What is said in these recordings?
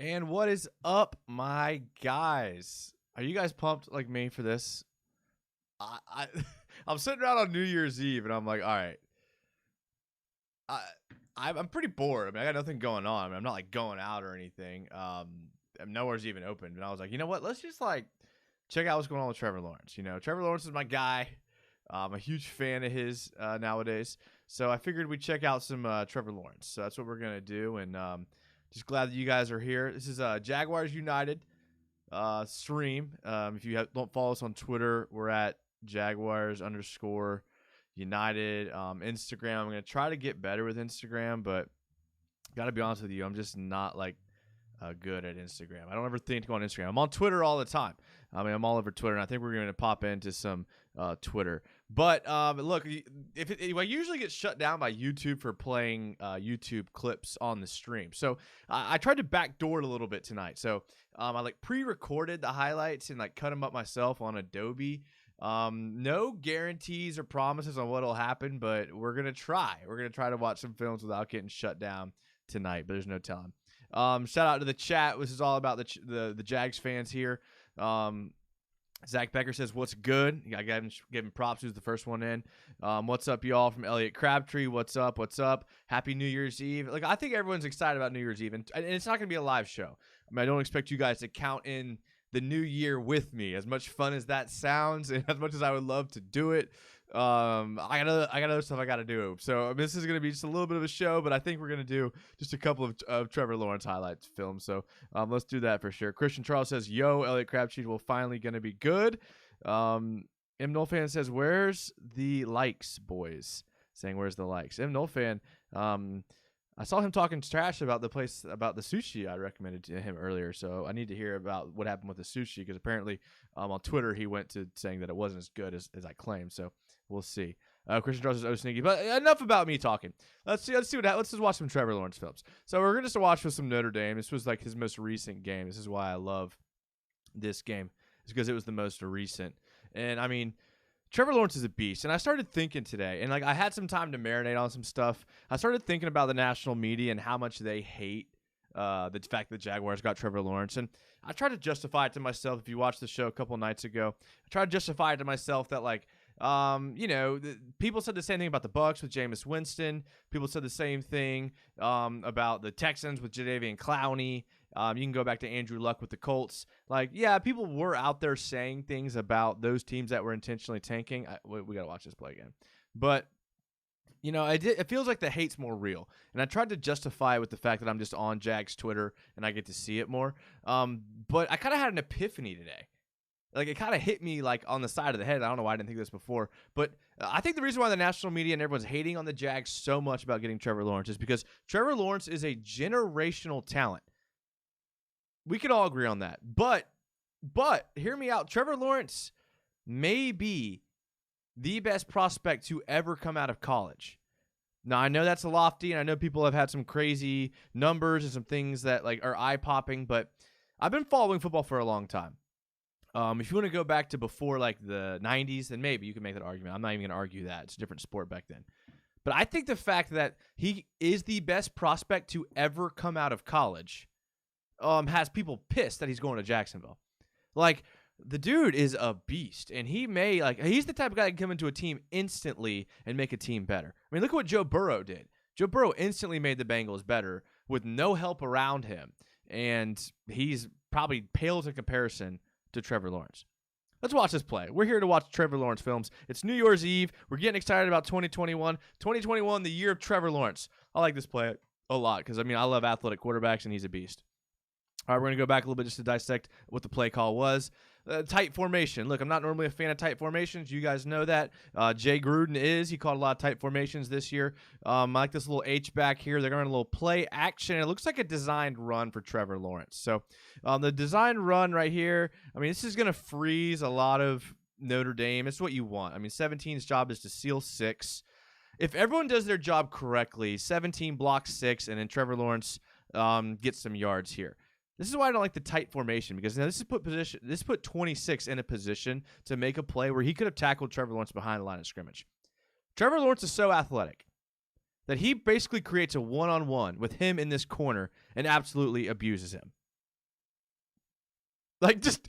And what is up, my guys? Are you guys pumped like me for this? I I'm sitting around on New Year's Eve and I'm like, all right, I I'm pretty bored. I mean, I got nothing going on. I mean, I'm not like going out or anything. Nowhere's even open. And I was like, you know what? Let's just like check out what's going on with Trevor Lawrence. You know, Trevor Lawrence is my guy. I'm a huge fan of his nowadays. So I figured we'd check out some Trevor Lawrence. So that's what we're gonna do. And just glad that you guys are here. This is Jaguars United stream. If you don't follow us on Twitter, we're at Jaguars_United. Instagram, I'm gonna try to get better with Instagram, but gotta be honest with you, I'm just not like good at Instagram. I don't ever think to go on Instagram. I'm on Twitter all the time. I mean, I'm all over Twitter, and I think we're going to pop into some Twitter. But look, if I usually get shut down by YouTube for playing YouTube clips on the stream. So I tried to backdoor it a little bit tonight. So I like pre-recorded the highlights and like cut them up myself on Adobe. No guarantees or promises on what'll happen, but we're going to try. We're going to try to watch some films without getting shut down tonight, but there's no telling. Shout out to the chat. This is all about the Jags fans here. Zach Becker says, "What's good?" I gave him props. He was the first one in. What's up, y'all? From Elliot Crabtree. What's up? What's up? Happy New Year's Eve. Like, I think everyone's excited about New Year's Eve, and it's not going to be a live show. I mean, I don't expect you guys to count in the new year with me. As much fun as that sounds, and as much as I would love to do it, I got other stuff I got to do. So this is going to be just a little bit of a show, but I think we're going to do just a couple of Trevor Lawrence highlights films. So let's do that for sure. Christian Charles says, "Yo, Elliot Crabtree will finally going to be good." M. Nolfan says, "Where's the likes, boys?" Saying, "Where's the likes?" M. Nolfan, I saw him talking trash about the place, about the sushi I recommended to him earlier. So I need to hear about what happened with the sushi, because apparently on Twitter he went to saying that it wasn't as good as I claimed. So we'll see. Christian Charles is "Oh, sneaky," but enough about me talking. Let's see what happens. Let's just watch some Trevor Lawrence films. So we're going to watch with some Notre Dame. This was like his most recent game. This is why I love this game. It's because it was the most recent. And I mean, Trevor Lawrence is a beast, and I started thinking today, and like I had some time to marinate on some stuff. I started thinking about the national media and how much they hate the fact that the Jaguars got Trevor Lawrence, and I tried to justify it to myself. If you watched the show a couple nights ago, I tried to justify it to myself that like, people said the same thing about the Bucs with Jameis Winston. People said the same thing about the Texans with Jadeveon Clowney. You can go back to Andrew Luck with the Colts. Like, yeah, people were out there saying things about those teams that were intentionally tanking. We got to watch this play again. But, you know, it feels like the hate's more real. And I tried to justify it with the fact that I'm just on Jags Twitter and I get to see it more. But I kind of had an epiphany today. Like, it kind of hit me, like, on the side of the head. I don't know why I didn't think this before. But I think the reason why the national media and everyone's hating on the Jags so much about getting Trevor Lawrence is because Trevor Lawrence is a generational talent. We can all agree on that. But hear me out. Trevor Lawrence may be the best prospect to ever come out of college. Now, I know that's lofty, and I know people have had some crazy numbers and some things that like are eye-popping, but I've been following football for a long time. If you want to go back to before like the 90s, then maybe you can make that argument. I'm not even going to argue that. It's a different sport back then. But I think the fact that he is the best prospect to ever come out of college has people pissed that he's going to Jacksonville. Like, the dude is a beast, and he's the type of guy that can come into a team instantly and make a team better. I mean, look at what Joe Burrow did. Joe Burrow instantly made the Bengals better with no help around him, and he's probably pales in comparison to Trevor Lawrence. Let's watch this play. We're here to watch Trevor Lawrence films. It's New Year's Eve. We're getting excited about 2021. 2021, the year of Trevor Lawrence. I like this play a lot because, I mean, I love athletic quarterbacks, and he's a beast. All right, we're going to go back a little bit just to dissect what the play call was. Tight formation. Look, I'm not normally a fan of tight formations. You guys know that. Jay Gruden is. He called a lot of tight formations this year. I like this little H back here. They're going to a little play action. It looks like a designed run for Trevor Lawrence. So the designed run right here, I mean, this is going to freeze a lot of Notre Dame. It's what you want. I mean, 17's job is to seal 6. If everyone does their job correctly, 17 blocks 6, and then Trevor Lawrence gets some yards here. This is why I don't like the tight formation, because now this put 26 in a position to make a play where he could have tackled Trevor Lawrence behind the line of scrimmage. Trevor Lawrence is so athletic that he basically creates a one-on-one with him in this corner and absolutely abuses him. Like just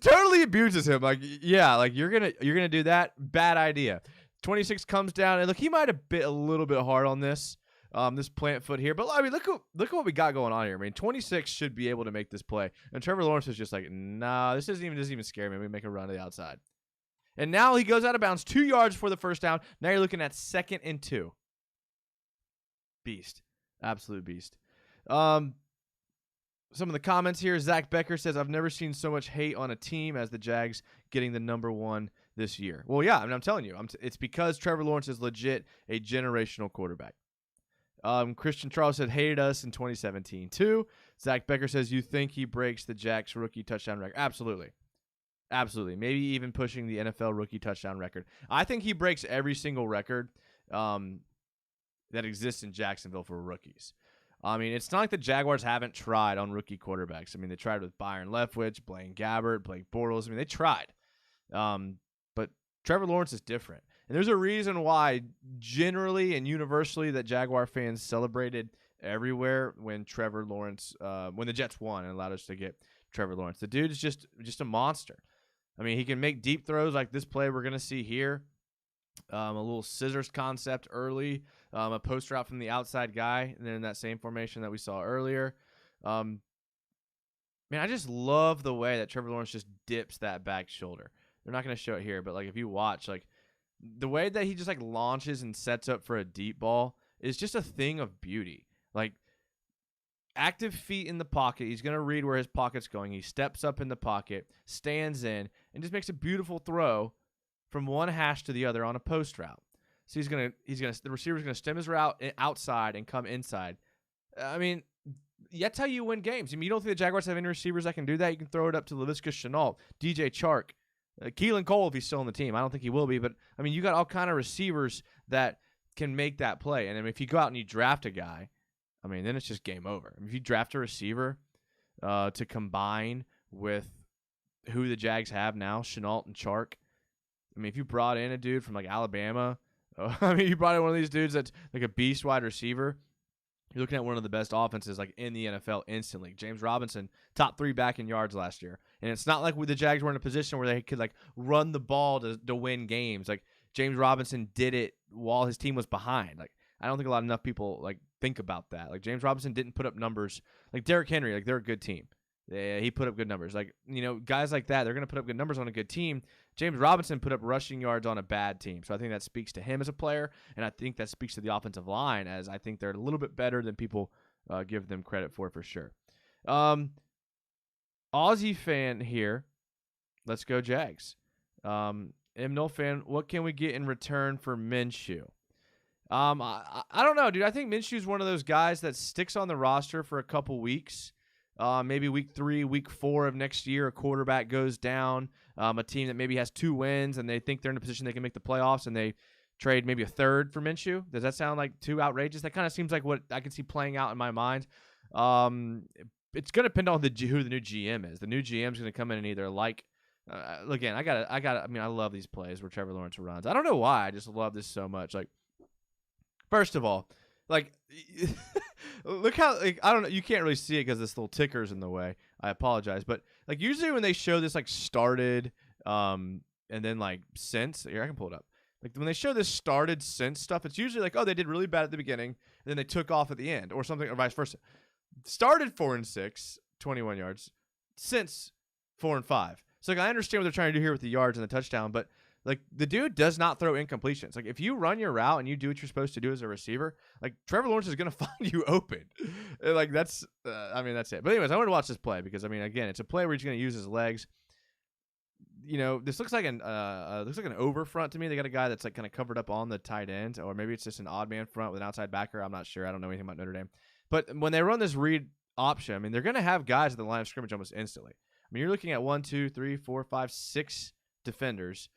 totally abuses him. Like, yeah, like you're gonna do that. Bad idea. 26 comes down, and look, he might have bit a little bit hard on this plant foot here. But I mean, look at what we got going on here. I mean, 26 should be able to make this play, and Trevor Lawrence is just like, nah, this doesn't even scare me. We make a run to the outside, and now he goes out of bounds 2 yards for the first down. Now you're looking at 2nd and 2. Beast, absolute beast. Some of the comments here. Zach Becker says, I've never seen so much hate on a team as the Jags getting the number 1 this year. Well, yeah, I mean, I'm telling you, it's because Trevor Lawrence is legit a generational quarterback. Christian Charles said, hated us in 2017 too. Zach Becker says, you think he breaks the Jags rookie touchdown record? Absolutely. Absolutely. Maybe even pushing the NFL rookie touchdown record. I think he breaks every single record that exists in Jacksonville for rookies. I mean, it's not like the Jaguars haven't tried on rookie quarterbacks. I mean, they tried with Byron Leftwich, Blaine Gabbert, Blake Bortles. I mean, they tried. But Trevor Lawrence is different. And there's a reason why generally and universally that Jaguar fans celebrated everywhere when Trevor Lawrence, when the Jets won and allowed us to get Trevor Lawrence. The dude is just a monster. I mean, he can make deep throws like this play we're going to see here. A little scissors concept early, a post route from the outside guy, and then in that same formation that we saw earlier. Man, I just love the way that Trevor Lawrence just dips that back shoulder. They're not going to show it here, but like if you watch, like the way that he just like launches and sets up for a deep ball is just a thing of beauty. Like active feet in the pocket. He's going to read where his pocket's going. He steps up in the pocket, stands in, and just makes a beautiful throw from one hash to the other on a post route. So the receiver's gonna stem his route outside and come inside. I mean, that's how you win games. I mean, you don't think the Jaguars have any receivers that can do that? You can throw it up to Laviska Shenault, DJ Chark, Keelan Cole if he's still on the team. I don't think he will be, but I mean, you got all kind of receivers that can make that play. And then if you go out and you draft a guy, I mean, then it's just game over. I mean, if you draft a receiver to combine with who the Jags have now, Shenault and Chark. I mean, if you brought in a dude from like Alabama, I mean, you brought in one of these dudes that's like a beast wide receiver, you're looking at one of the best offenses like in the NFL instantly. James Robinson, top 3 back in yards last year. And it's not like the Jags were in a position where they could like run the ball to win games. Like James Robinson did it while his team was behind. Like I don't think enough people like think about that. Like James Robinson didn't put up numbers like Derrick Henry. Like they're a good team. Yeah, he put up good numbers. Like, you know, guys like that, they're going to put up good numbers on a good team. James Robinson put up rushing yards on a bad team. So I think that speaks to him as a player, and I think that speaks to the offensive line, as I think they're a little bit better than people give them credit for sure. Aussie fan here. Let's go Jags. M. fan, what can we get in return for Minshew? I don't know, dude. I think Minshew's one of those guys that sticks on the roster for a couple weeks. Maybe week 3, week 4 of next year, a quarterback goes down. A team that maybe has 2 wins and they think they're in a position they can make the playoffs, and they trade maybe a third for Minshew. Does that sound like too outrageous? That kind of seems like what I can see playing out in my mind. It's going to depend on who the new GM is. The new GM is going to come in and either again, I mean, I love these plays where Trevor Lawrence runs. I don't know why. I just love this so much. Like, first of all, like, look how, like, I don't know, you can't really see it because this little ticker's in the way. I apologize. But, like, usually when they show this, like, started and then, like, since, here, I can pull it up. Like, when they show this started since stuff, it's usually like, oh, they did really bad at the beginning, and then they took off at the end, or something, or vice versa. Started 4-6, 21 yards, since 4-5. So, like, I understand what they're trying to do here with the yards and the touchdown, but, like, the dude does not throw incompletions. Like, if you run your route and you do what you're supposed to do as a receiver, like, Trevor Lawrence is going to find you open. Like, that's it. But anyways, I want to watch this play because, I mean, again, it's a play where he's going to use his legs. You know, this looks like an over front to me. They got a guy that's, like, kind of covered up on the tight end, or maybe it's just an odd man front with an outside backer. I'm not sure. I don't know anything about Notre Dame. But when they run this read option, I mean, they're going to have guys at the line of scrimmage almost instantly. I mean, you're looking at 1, 2, 3, 4, 5, 6 defenders.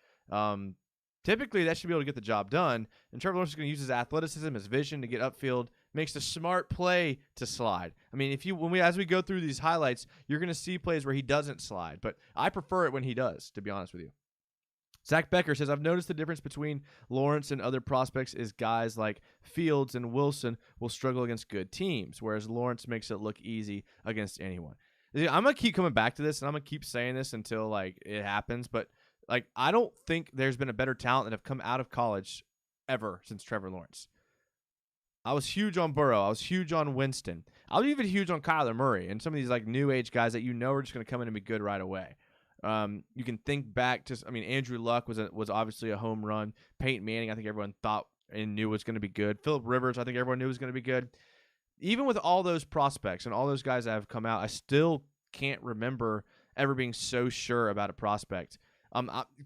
Typically, that should be able to get the job done. And Trevor Lawrence is going to use his athleticism, his vision to get upfield, makes the smart play to slide. I mean, as we go through these highlights, you're going to see plays where he doesn't slide, but I prefer it when he does, to be honest with you. Zach Becker says, I've noticed the difference between Lawrence and other prospects is guys like Fields and Wilson will struggle against good teams, whereas Lawrence makes it look easy against anyone. Yeah, I'm gonna keep coming back to this, and I'm gonna keep saying this until like it happens. But like, I don't think there's been a better talent that have come out of college ever since Trevor Lawrence. I was huge on Burrow. I was huge on Winston. I was even huge on Kyler Murray and some of these like new age guys that are just gonna come in and be good right away. You can think back to, I mean, Andrew Luck was obviously a home run. Peyton Manning, I think everyone thought and knew was going to be good. Phillip Rivers, I think everyone knew was going to be good. Even with all those prospects and all those guys that have come out, I still can't remember ever being so sure about a prospect.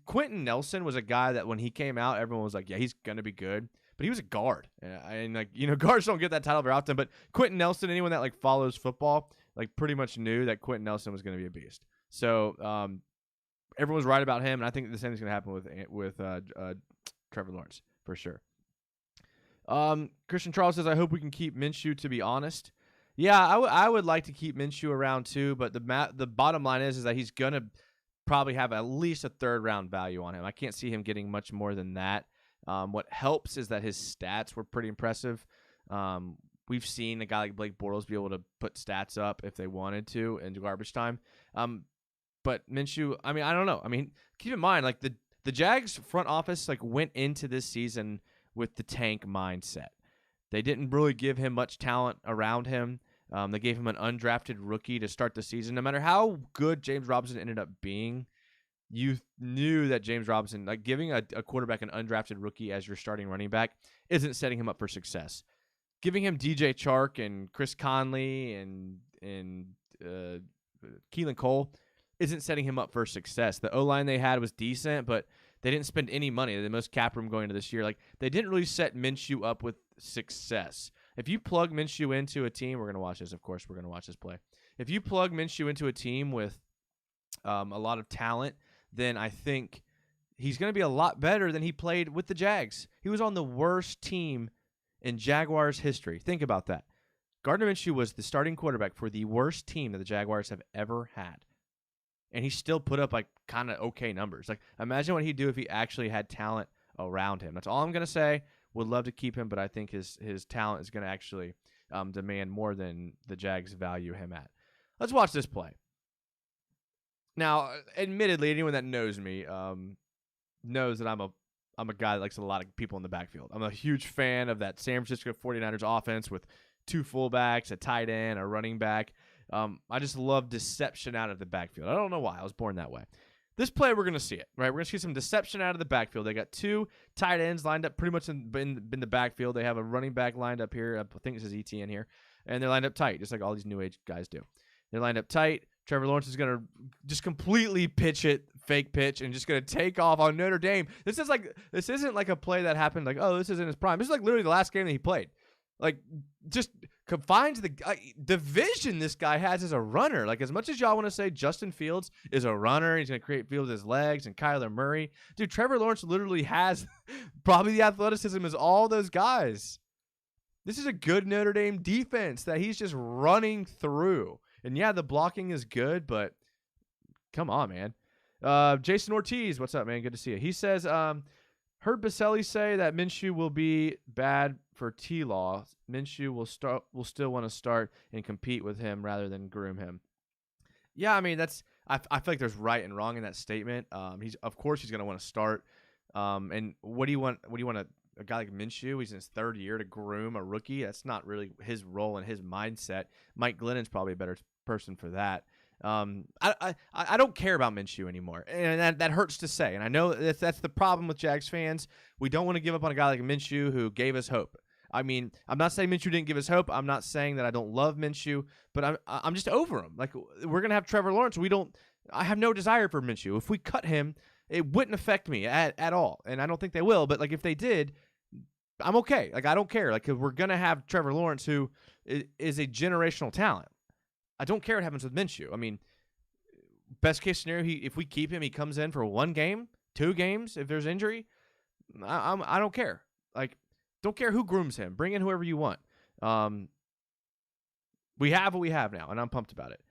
Quentin Nelson was a guy that when he came out, everyone was like, yeah, he's going to be good. But he was a guard. And like, guards don't get that title very often. But Quentin Nelson, anyone that like follows football, like pretty much knew that Quentin Nelson was going to be a beast. So everyone was right about him. And I think the same is going to happen with Trevor Lawrence for sure. Christian Charles says, I hope we can keep Minshew, to be honest. Yeah, I would like to keep Minshew around too, but the bottom line is that he's going to probably have at least a third-round value on him. I can't see him getting much more than that. What helps is that his stats were pretty impressive. We've seen a guy like Blake Bortles be able to put stats up if they wanted to in garbage time. But Minshew, I mean, I don't know. I mean, keep in mind, like the Jags front office like went into this season with the tank mindset. They didn't really give him much talent around him. They gave him an undrafted rookie to start the season. No matter how good James Robinson ended up being, you knew that James Robinson, like giving a quarterback an undrafted rookie as your starting running back, isn't setting him up for success. Giving him DJ Chark and Chris Conley and Keelan Cole isn't setting him up for success. The O-line they had was decent, but they didn't spend any money. They're the most cap room going into this year. Like, they didn't really set Minshew up with success. If you plug Minshew into a team, we're going to watch this, of course. We're going to watch this play. If you plug Minshew into a team with a lot of talent, then I think he's going to be a lot better than he played with the Jags. He was on the worst team in Jaguars history. Think about that. Gardner Minshew was the starting quarterback for the worst team that the Jaguars have ever had. And he still put up like kind of okay numbers. Like, imagine what he'd do if he actually had talent around him. That's all I'm going to say. Would love to keep him, but I think his talent is going to actually demand more than the Jags value him at. Let's watch this play. Now, admittedly, anyone that knows me knows that I'm a guy that likes a lot of people in the backfield. I'm a huge fan of that San Francisco 49ers offense with two fullbacks, a tight end, a running back. I just love deception out of the backfield. I don't know why. I was born that way. This play, we're going to see it, right? We're going to see some deception out of the backfield. They got two tight ends lined up pretty much in the backfield. They have a running back lined up here. I think this is ETN here. And they're lined up tight, just like all these new age guys do. They're lined up tight. Trevor Lawrence is going to just completely pitch it, fake pitch, and just going to take off on Notre Dame. This isn't like a play that happened like, oh, this isn't his prime. This is like literally the last game that he played. Like, just confines the vision this guy has as a runner. Like, as much as y'all want to say Justin Fields is a runner, he's going to create field with his legs, and Kyler Murray. Dude, Trevor Lawrence literally has probably the athleticism as all those guys. This is a good Notre Dame defense that he's just running through. And yeah, the blocking is good, but come on, man. Jason Ortiz, what's up, man? Good to see you. He says, heard Baselli say that Minshew will be bad for T-Law. Minshew will still want to start and compete with him rather than groom him. Yeah, I mean, I feel like there's right and wrong in that statement. Of course he's going to want to start. And what do you want? A guy like Minshew, he's in his third year to groom a rookie. That's not really his role and his mindset. Mike Glennon's probably a better person for that. I don't care about Minshew anymore, and that hurts to say. And I know that's the problem with Jags fans. We don't want to give up on a guy like Minshew who gave us hope. I mean, I'm not saying Minshew didn't give us hope. I'm not saying that I don't love Minshew, but I'm just over him. Like, we're gonna have Trevor Lawrence. I have no desire for Minshew. If we cut him, it wouldn't affect me at all, and I don't think they will. But like, if they did, I'm okay. Like, I don't care. Like, 'cause we're gonna have Trevor Lawrence, who is a generational talent. I don't care what happens with Minshew. I mean, best case scenario, if we keep him, he comes in for 1 game, 2 games. If there's injury, I don't care. Like, don't care who grooms him. Bring in whoever you want. We have what we have now, and I'm pumped about it.